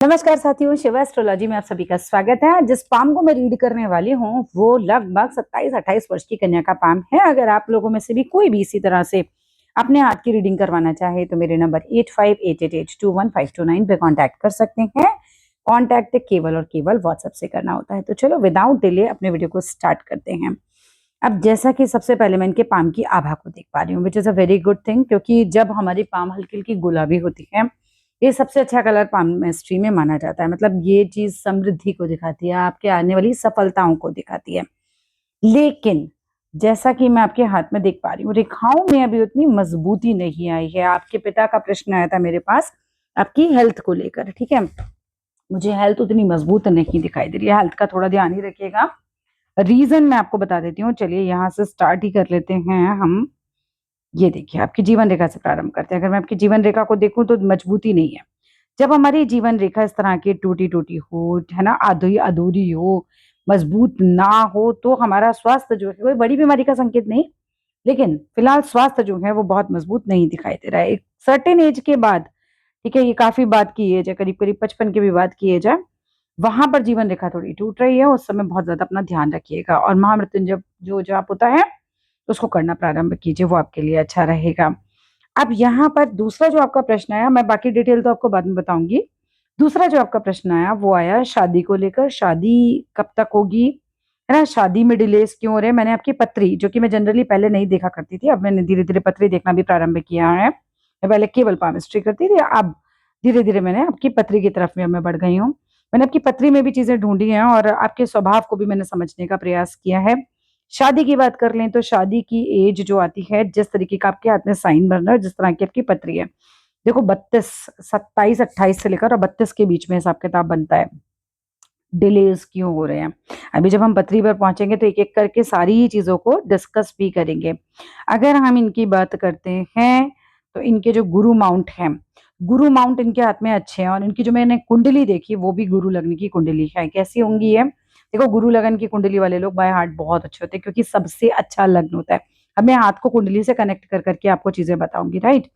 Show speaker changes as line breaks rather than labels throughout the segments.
नमस्कार साथियों, शिवा एस्ट्रोलॉजी में आप सभी का स्वागत है। जिस पाम को मैं रीड करने वाली हूँ वो लगभग 27-28 वर्ष की कन्या का पाम है। अगर आप लोगों में से भी कोई भी इसी तरह से अपने हाथ की रीडिंग करवाना चाहे तो मेरे नंबर 8588821529 पे कांटेक्ट कर सकते हैं। कांटेक्ट केवल और केवल व्हाट्सएप से करना होता है। तो चलो विदाउट डिले अपने वीडियो को स्टार्ट करते हैं। अब जैसा कि सबसे पहले मैं इनके पाम की आभा को देख पा रही हूँ, which is a very good thing, क्योंकि जब हमारी पाम हल्की हल्की गुलाबी होती है, ये सबसे अच्छा कलर पाल्मेस्ट्री में माना जाता है। मतलब ये चीज समृद्धि को दिखाती है, आपके आने वाली सफलताओं को दिखाती है। लेकिन जैसा कि मैं आपके हाथ में देख पा रही हूँ, रेखाओं में अभी उतनी मजबूती नहीं आई है। आपके पिता का प्रश्न आया था मेरे पास आपकी हेल्थ को लेकर, ठीक है। मुझे हेल्थ उतनी मजबूत नहीं दिखाई दे रही है, हेल्थ का थोड़ा ध्यान ही रखिएगा। रीजन मैं आपको बता देती हूँ। चलिए यहाँ से स्टार्ट ही कर लेते हैं हम। ये देखिए, आपकी जीवन रेखा से प्रारंभ करते हैं। अगर मैं आपकी जीवन रेखा को देखूं तो मजबूती नहीं है। जब हमारी जीवन रेखा इस तरह की टूटी टूटी हो, है ना, आधी अधूरी हो, मजबूत ना हो, तो हमारा स्वास्थ्य जो है कोई बड़ी बीमारी का संकेत नहीं, लेकिन फिलहाल स्वास्थ्य जो है वो बहुत मजबूत नहीं दिखाई दे रहा है। एक सर्टेन एज के बाद, ठीक है, ये काफी बात की एज है, करीब करीब 55 की भी बात की एज है, वहां पर जीवन रेखा थोड़ी टूट रही है। उस समय बहुत ज्यादा अपना ध्यान रखिएगा और महामृत्युंजय जो जाप होता है उसको करना प्रारंभ कीजिए, वो आपके लिए अच्छा रहेगा। अब यहाँ पर दूसरा जो आपका प्रश्न आया, मैं बाकी डिटेल तो आपको बाद में बताऊंगी। दूसरा जो आपका प्रश्न आया वो आया शादी को लेकर। शादी कब तक होगी, है ना, शादी में डिलेस क्यों हो रहे हैं। मैंने आपकी पत्री, जो कि मैं जनरली पहले नहीं देखा करती थी, अब मैंने धीरे धीरे पत्री देखना भी प्रारंभ किया है। मैं पहले केवल पामिस्ट्री करती थी, अब धीरे धीरे मैंने आपकी पत्री की तरफ में मैं बढ़ गई हूँ। मैंने आपकी पत्री में भी चीजें ढूंढी हैं और आपके स्वभाव को भी मैंने समझने का प्रयास किया है। शादी की बात कर लें तो शादी की एज जो आती है, जिस तरीके का आपके हाथ में साइन बन रहा है, जिस तरह की आपकी पत्री है, देखो 32, 27, 28 से लेकर और 32 के बीच में हिसाब किताब बनता है। डिलेज क्यों हो रहे हैं, अभी जब हम पत्री पर पहुंचेंगे तो एक एक करके सारी चीजों को डिस्कस भी करेंगे। अगर हम इनकी बात करते हैं तो इनके जो गुरु माउंट हैं, गुरु माउंट इनके हाथ में अच्छे हैं और इनकी जो मैंने कुंडली देखी वो भी गुरु लगन की कुंडली है। कैसी होंगी ये, देखो गुरु लगन की कुंडली वाले लोग बाय हार्ट बहुत अच्छे होते हैं, क्योंकि सबसे अच्छा लग्न होता है। अब मैं हाथ को कुंडली से कनेक्ट कर करके आपको चीजें बताऊंगी, राइट।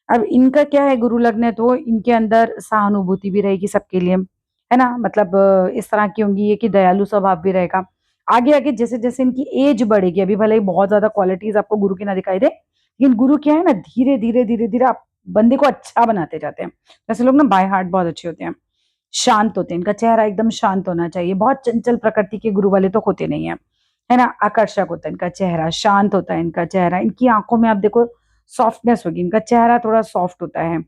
अब इनका क्या है, गुरु लग्न है तो इनके अंदर सहानुभूति भी रहेगी सबके लिए, है ना। मतलब इस तरह की होंगी ये कि दयालु स्वभाव भी रहेगा। आगे आगे जैसे जैसे इनकी एज बढ़ेगी, अभी भले ही बहुत ज्यादा क्वालिटीज आपको गुरु की ना दिखाई दे, लेकिन गुरु क्या है ना, धीरे धीरे धीरे धीरे आप बंदे को अच्छा बनाते जाते हैं। जैसे लोग ना बाय हार्ट बहुत अच्छे होते हैं, शांत होते हैं, इनका चेहरा एकदम शांत होना चाहिए। बहुत चंचल प्रकृति के गुरु वाले तो होते नहीं है, है ना। आकर्षक होता है इनका चेहरा, शांत होता है इनका चेहरा। इनकी आंखों में आप देखो सॉफ्टनेस होगी, इनका चेहरा थोड़ा सॉफ्ट होता है,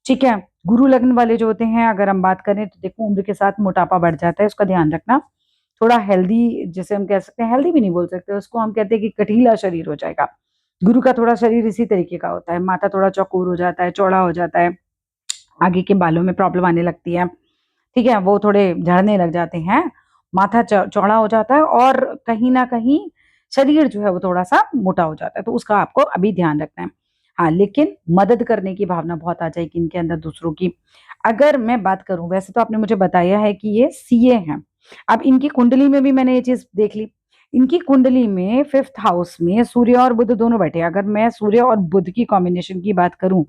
ठीक है। गुरु लग्न वाले जो होते हैं, अगर हम बात करें तो देखो उम्र के साथ मोटापा बढ़ जाता है, उसका ध्यान रखना। थोड़ा हेल्दी, जैसे हम कह सकते हैं, हेल्दी भी नहीं बोल सकते उसको, हम कहते हैं कि कटीला शरीर हो जाएगा। गुरु का थोड़ा शरीर इसी तरीके का होता है, माथा थोड़ा चौकोर हो जाता है, चौड़ा हो जाता है, आगे के बालों में प्रॉब्लम आने लगती है, ठीक है, वो थोड़े झड़ने लग जाते हैं, माथा चौड़ा हो जाता है और कहीं ना कहीं शरीर जो है वो थोड़ा सा मोटा हो जाता है, तो उसका आपको अभी ध्यान रखना है। हाँ, लेकिन मदद करने की भावना बहुत आ जाएगी इनके अंदर दूसरों की। अगर मैं बात करूं, वैसे तो आपने मुझे बताया है कि ये सीए हैं, अब इनकी कुंडली में भी मैंने ये चीज देख ली। इनकी कुंडली में 5th हाउस में सूर्य और बुध दोनों बैठे हैं। अगर मैं सूर्य और बुध की कॉम्बिनेशन की बात करूं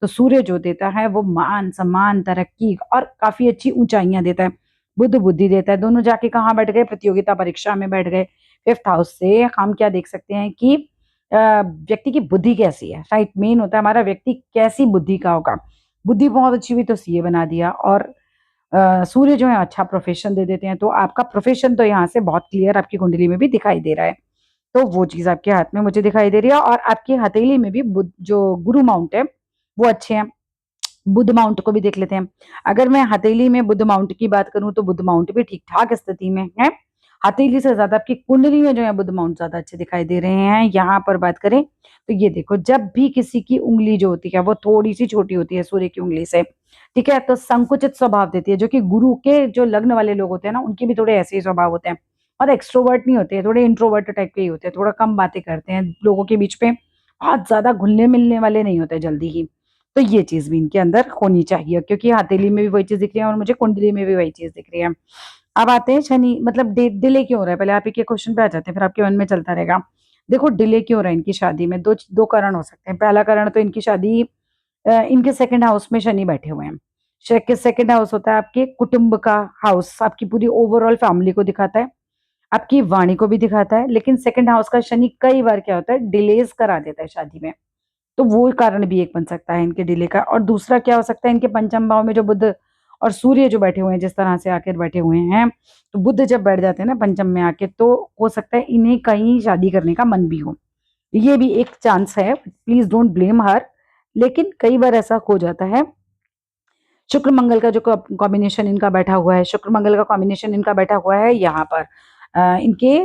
तो सूर्य जो देता है वो मान सम्मान तरक्की और काफी अच्छी ऊंचाइयां देता है। बुध बुद्धि देता है। दोनों जाके कहाँ बैठ गए, प्रतियोगिता परीक्षा में बैठ गए। 5th हाउस से हम क्या देख सकते हैं कि व्यक्ति की बुद्धि कैसी है, राइट। मेन होता है हमारा व्यक्ति कैसी बुद्धि का होगा। बुद्धि बहुत अच्छी हुई तो सीए बना दिया, और सूर्य जो है अच्छा प्रोफेशन दे देते हैं, तो आपका प्रोफेशन तो यहाँ से बहुत क्लियर आपकी कुंडली में भी दिखाई दे रहा है। तो वो चीज आपके हाथ में मुझे दिखाई दे रही है, और आपकी हथेली में भी जो गुरु माउंट है वो अच्छे हैं। बुध माउंट को भी देख लेते हैं। अगर मैं हथेली में बुध माउंट की बात करूं तो बुध माउंट भी ठीक ठाक स्थिति में है। हथेली से ज्यादा आपकी कुंडली में जो है बुध माउंट ज्यादा अच्छे दिखाई दे रहे हैं। यहाँ पर बात करें तो ये देखो, जब भी किसी की उंगली जो होती है वो थोड़ी सी छोटी होती है सूर्य की उंगली से, ठीक है, तो संकुचित स्वभाव देती है। जो कि गुरु के जो लग्न वाले लोग होते हैं ना, उनके भी थोड़े ऐसे ही स्वभाव होते हैं, और एक्सट्रोवर्ट नहीं होते, थोड़े इंट्रोवर्ट टाइप के ही होते हैं, थोड़ा कम बातें करते हैं लोगों के बीच में, बहुत ज्यादा घुलने मिलने वाले नहीं होते जल्दी ही। तो ये चीज भी इनके अंदर होनी चाहिए, क्योंकि हथेली में भी वही चीज दिख रही है और मुझे कुंडली में भी वही चीज दिख रही है। अब आते हैं शनि, मतलब डिले क्यों हो रहा है, पहले आप ही के क्वेश्चन पे आ जाते हैं, फिर आपके मन में चलता रहेगा। देखो डिले क्यों हो रहा है इनकी शादी में, दो दो कारण हो सकते हैं। पहला कारण तो इनकी शादी इनके 2nd हाउस में शनि बैठे हुए हैं, सेकंड हाउस होता है आपके कुटुंब का हाउस, आपकी पूरी ओवरऑल फैमिली को दिखाता है, आपकी वाणी को भी दिखाता है। लेकिन सेकंड हाउस का शनि कई बार क्या होता है, डिलेज करा देता है शादी में। तो वो कारण भी एक बन सकता है इनके डिले का। और दूसरा क्या हो सकता है, इनके पंचम भाव में जो बुध और सूर्य जो बैठे हुए हैं, जिस तरह से आकर बैठे हुए हैं, तो बुध जब बैठ जाते हैं ना पंचम में आके, तो हो सकता है इन्हें कहीं शादी करने का मन भी हो। ये भी एक चांस है, प्लीज डोंट ब्लेम हर, लेकिन कई बार ऐसा हो जाता है। शुक्र मंगल का जो कॉम्बिनेशन इनका बैठा हुआ है, शुक्र मंगल का कॉम्बिनेशन इनका बैठा हुआ है यहाँ पर इनके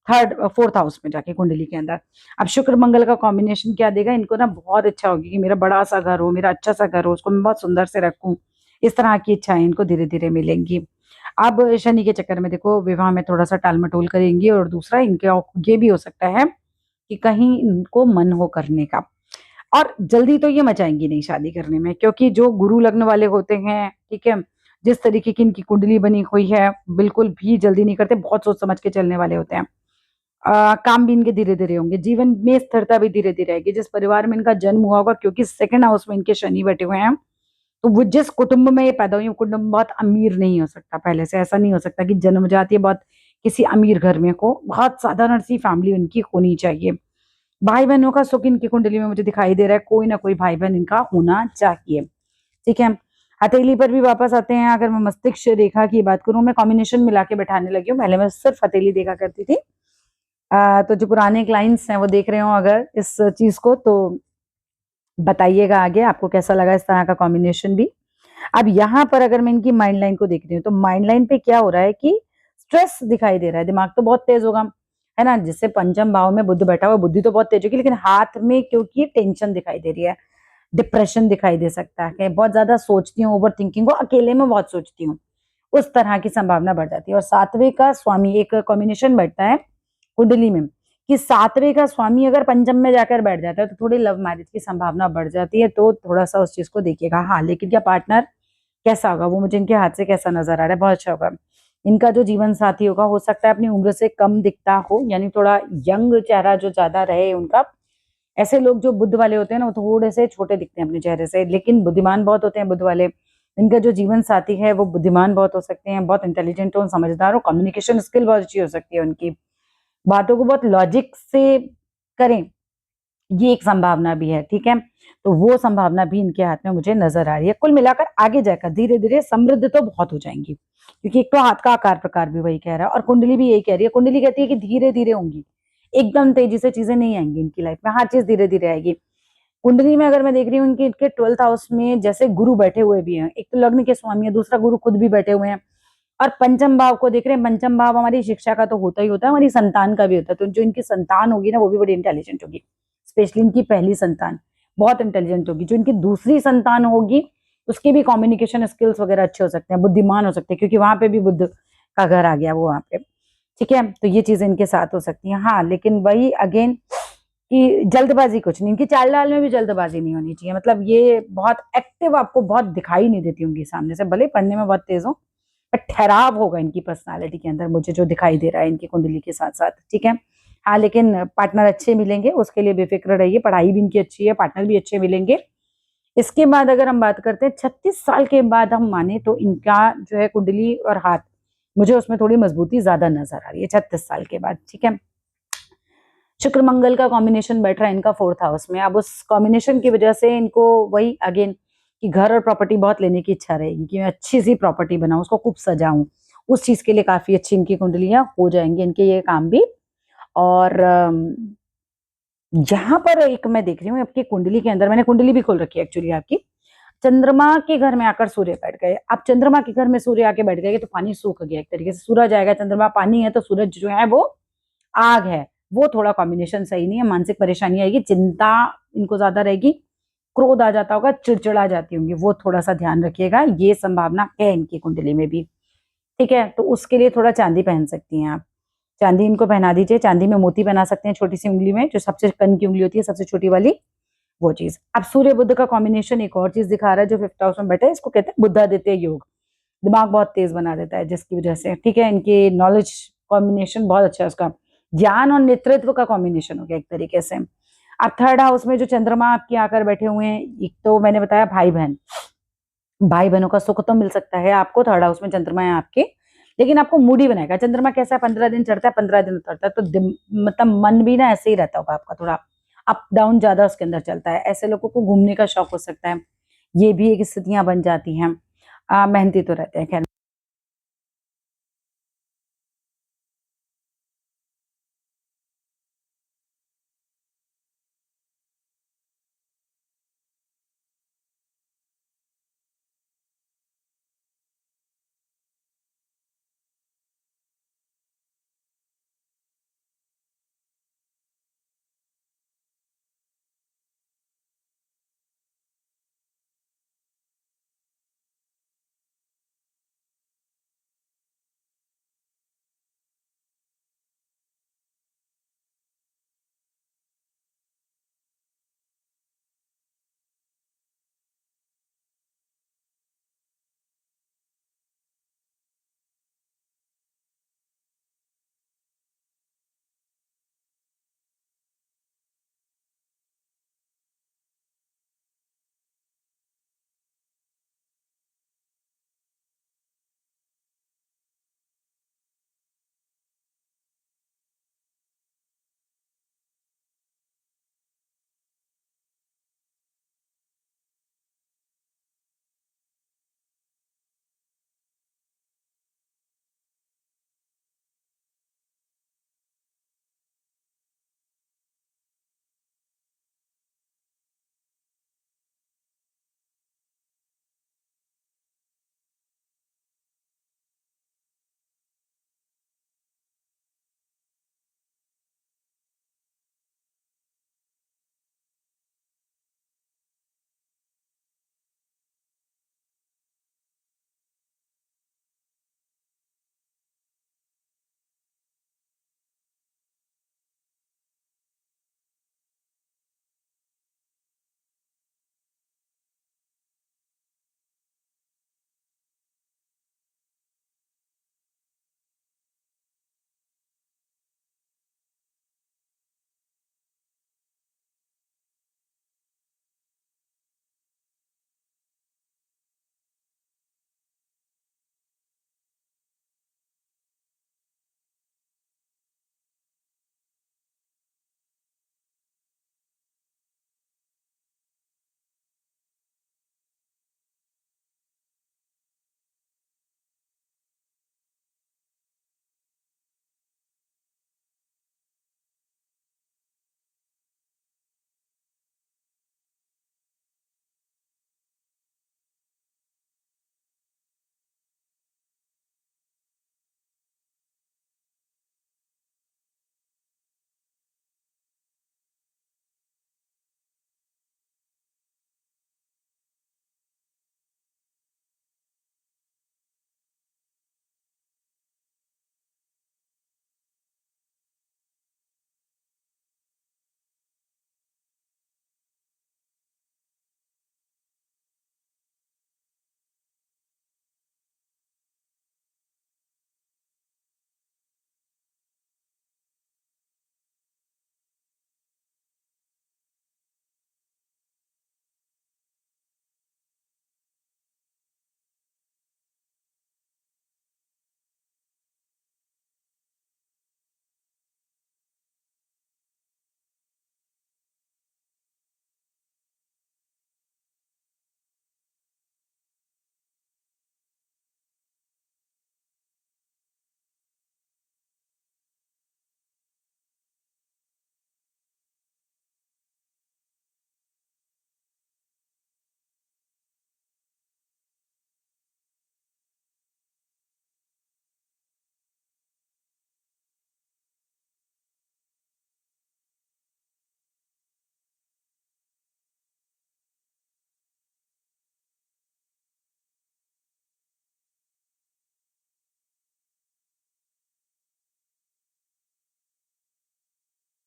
थर्ड फोर्थ हाउस में जाके कुंडली के अंदर। अब शुक्र मंगल का कॉम्बिनेशन क्या देगा इनको ना, बहुत अच्छा होगी कि मेरा बड़ा सा घर हो, मेरा अच्छा सा घर हो, उसको मैं बहुत सुंदर से रखूं, इस तरह की इच्छाएं इनको धीरे धीरे मिलेंगी। अब शनि के चक्कर में देखो विवाह में थोड़ा सा टाल मटोल करेंगी। और दूसरा इनके ये भी हो सकता है कि कहीं इनको मन हो करने का, और जल्दी तो ये मचाएंगी नहीं शादी करने में, क्योंकि जो गुरु लग्न वाले होते हैं, ठीक है, जिस तरीके की इनकी कुंडली बनी हुई है, बिल्कुल भी जल्दी नहीं करते, बहुत सोच समझ के चलने वाले होते हैं। काम भी इनके धीरे धीरे होंगे, जीवन में स्थिरता भी धीरे धीरे आएगी। जिस परिवार में इनका जन्म हुआ होगा, क्योंकि सेकंड हाउस में इनके शनि बैठे हुए हैं, तो वो जिस कुटुंब में ये पैदा हुई, वो कुटुंब बहुत अमीर नहीं हो सकता। पहले से ऐसा नहीं हो सकता कि जन्म जाती है बहुत किसी अमीर घर में को, बहुत साधारण सी फैमिली उनकी होनी चाहिए। भाई बहनों का सुख इनकी कुंडली में मुझे दिखाई दे रहा है, कोई ना कोई भाई बहन इनका होना चाहिए। ठीक है, हथेली पर भी वापस आते हैं। अगर मैं मस्तिष्क रेखा की बात करूं, मैं कॉम्बिनेशन मिला के बैठाने लगी हूँ, पहले मैं सिर्फ हथेली देखा करती थी। तो जो पुराने क्लाइंट्स हैं वो देख रहे हो अगर इस चीज को, तो बताइएगा आगे आपको कैसा लगा इस तरह का कॉम्बिनेशन भी। अब यहाँ पर अगर मैं इनकी माइंड लाइन को देख रही हूँ, तो माइंड लाइन पे क्या हो रहा है कि स्ट्रेस दिखाई दे रहा है, दिमाग तो बहुत तेज होगा, है ना, जिससे पंचम भाव में बुद्ध बैठा हुआ, बुद्धि तो बहुत तेज होगी, लेकिन हाथ में क्योंकि टेंशन दिखाई दे रही है, डिप्रेशन दिखाई दे सकता है, बहुत ज्यादा सोचती हूँ, ओवर थिंकिंग को अकेले में बहुत सोचती हूँ, उस तरह की संभावना बढ़ जाती है। और सातवें का स्वामी एक कॉम्बिनेशन बैठता है कुंडली में, कि सातवें का स्वामी अगर पंचम में जाकर बैठ जाता है, तो थोड़ी लव मैरिज की संभावना बढ़ जाती है। तो थोड़ा सा उस चीज को देखिएगा। हाँ, लेकिन क्या पार्टनर कैसा होगा, वो मुझे इनके हाथ से कैसा नजर आ रहा है, बहुत अच्छा होगा। इनका जो जीवन साथी होगा, हो सकता है अपनी उम्र से कम दिखता हो, यानी थोड़ा यंग चेहरा जो ज्यादा रहे उनका। ऐसे लोग जो बुद्ध वाले होते हैं ना, वो थोड़े से छोटे दिखते हैं अपने चेहरे से, लेकिन बुद्धिमान बहुत होते हैं बुद्ध वाले। इनका जो जीवन साथी है वो बुद्धिमान बहुत हो सकते हैं, बहुत इंटेलिजेंट हो, समझदार हो, कम्युनिकेशन स्किल बहुत अच्छी हो सकती है उनकी, बातों को बहुत लॉजिक से करें, ये एक संभावना भी है। ठीक है, तो वो संभावना भी इनके हाथ में मुझे नजर आ रही है। कुल मिलाकर आगे जाकर धीरे धीरे समृद्ध तो बहुत हो जाएंगी, क्योंकि एक तो हाथ का आकार प्रकार भी वही कह रहा है, और कुंडली भी यही कह रही है। कुंडली कहती है कि धीरे धीरे होंगी, एकदम तेजी से चीजें नहीं आएंगी इनकी लाइफ में, हर चीज धीरे धीरे आएगी। कुंडली में अगर मैं देख रही हूँ इनके 12th हाउस में जैसे गुरु बैठे हुए भी हैं, एक तो लग्न के स्वामी है, दूसरा गुरु खुद भी बैठे हुए हैं, और पंचम भाव को देख रहे हैं। पंचम भाव हमारी शिक्षा का तो होता ही होता है, हमारी संतान का भी होता है। तो जो इनकी संतान होगी ना, वो भी बड़ी इंटेलिजेंट होगी, स्पेशली इनकी पहली संतान बहुत इंटेलिजेंट होगी। जो इनकी दूसरी संतान होगी, उसके भी कम्युनिकेशन स्किल्स वगैरह अच्छे हो सकते हैं, बुद्धिमान हो सकते हैं, क्योंकि वहां पे भी बुद्ध का घर आ गया वो वहां पे। ठीक है, तो ये चीजें इनके साथ हो सकती हैं। हाँ, लेकिन वही अगेन कि जल्दबाजी कुछ नहीं, इनकी चाल डाल में भी जल्दबाजी नहीं होनी चाहिए। मतलब ये बहुत एक्टिव आपको बहुत दिखाई नहीं देती होंगी सामने से, भले पढ़ने में बहुत तेज हो, पर ठहराव होगा इनकी पर्सनालिटी के अंदर, मुझे जो दिखाई दे रहा है इनकी कुंडली के साथ साथ। ठीक है, हाँ, लेकिन पार्टनर अच्छे मिलेंगे, उसके लिए बेफिक्र रहिए, पढ़ाई भी इनकी अच्छी है, पार्टनर भी अच्छे मिलेंगे। इसके बाद अगर हम बात करते हैं 36 साल के बाद हम माने, तो इनका जो है कुंडली और हाथ, मुझे उसमें थोड़ी मजबूती ज्यादा नजर आ रही है 36 साल के बाद। ठीक है, शुक्र मंगल का कॉम्बिनेशन बैठ रहा है इनका फोर्थ हाउस में। अब उस कॉम्बिनेशन की वजह से इनको वही अगेन कि घर और प्रॉपर्टी बहुत लेने की इच्छा रहेगी, कि मैं अच्छी सी प्रॉपर्टी बनाऊं, उसको खूब सजाऊं, उस चीज के लिए काफी अच्छी इनकी कुंडलियां हो जाएंगी, इनके ये काम भी। और यहाँ पर एक मैं देख रही हूँ आपकी कुंडली के अंदर, मैंने कुंडली भी खोल रखी है एक्चुअली आपकी, चंद्रमा के घर में आकर सूर्य बैठ गए। अब चंद्रमा के घर में सूर्य आके बैठ गए तो पानी सूख गया एक तरीके से, सूरज आएगा, चंद्रमा पानी है तो सूरज जो है वो आग है। वो थोड़ा कॉम्बिनेशन सही नहीं है, मानसिक परेशानी आएगी, चिंता इनको ज्यादा रहेगी, क्रोध आ जाता होगा, चिड़चिड़ा जाती होंगी, वो थोड़ा सा ध्यान रखिएगा, ये संभावना है इनकी कुंडली में भी। ठीक है, तो उसके लिए थोड़ा चांदी पहन सकती हैं आप, चांदी इनको पहना दीजिए। चांदी में मोती बना सकते हैं छोटी सी उंगली में, जो सबसे कन की उंगली होती है सबसे छोटी वाली, वो चीज। अब सूर्य बुद्ध का कॉम्बिनेशन एक और चीज दिखा रहा है, जो फिफ्थ हाउस में बैठा है, इसको कहते हैं बुद्धादित्य योग, दिमाग बहुत तेज बना देता है जिसकी वजह से, ठीक है, इनके नॉलेज कॉम्बिनेशन बहुत अच्छा है उसका, ज्ञान और नेतृत्व का कॉम्बिनेशन हो गया एक तरीके से। अब थर्ड हाउस में जो चंद्रमा आपके आकर बैठे हुए हैं, एक तो मैंने बताया भाई बहन, भाई बहनों का सुख तो मिल सकता है आपको, थर्ड हाउस में चंद्रमा है आपके, लेकिन आपको मूडी बनाएगा। चंद्रमा कैसा है, 15 दिन चढ़ता है, 15 दिन उतरता है, तो मतलब मन भी ना ऐसे ही रहता होगा आपका, थोड़ा अप डाउन ज्यादा उसके अंदर चलता है। ऐसे लोगों को घूमने का शौक हो सकता है, ये भी एक स्थितियां बन जाती हैं। मेहनती तो रहते हैं, खैर।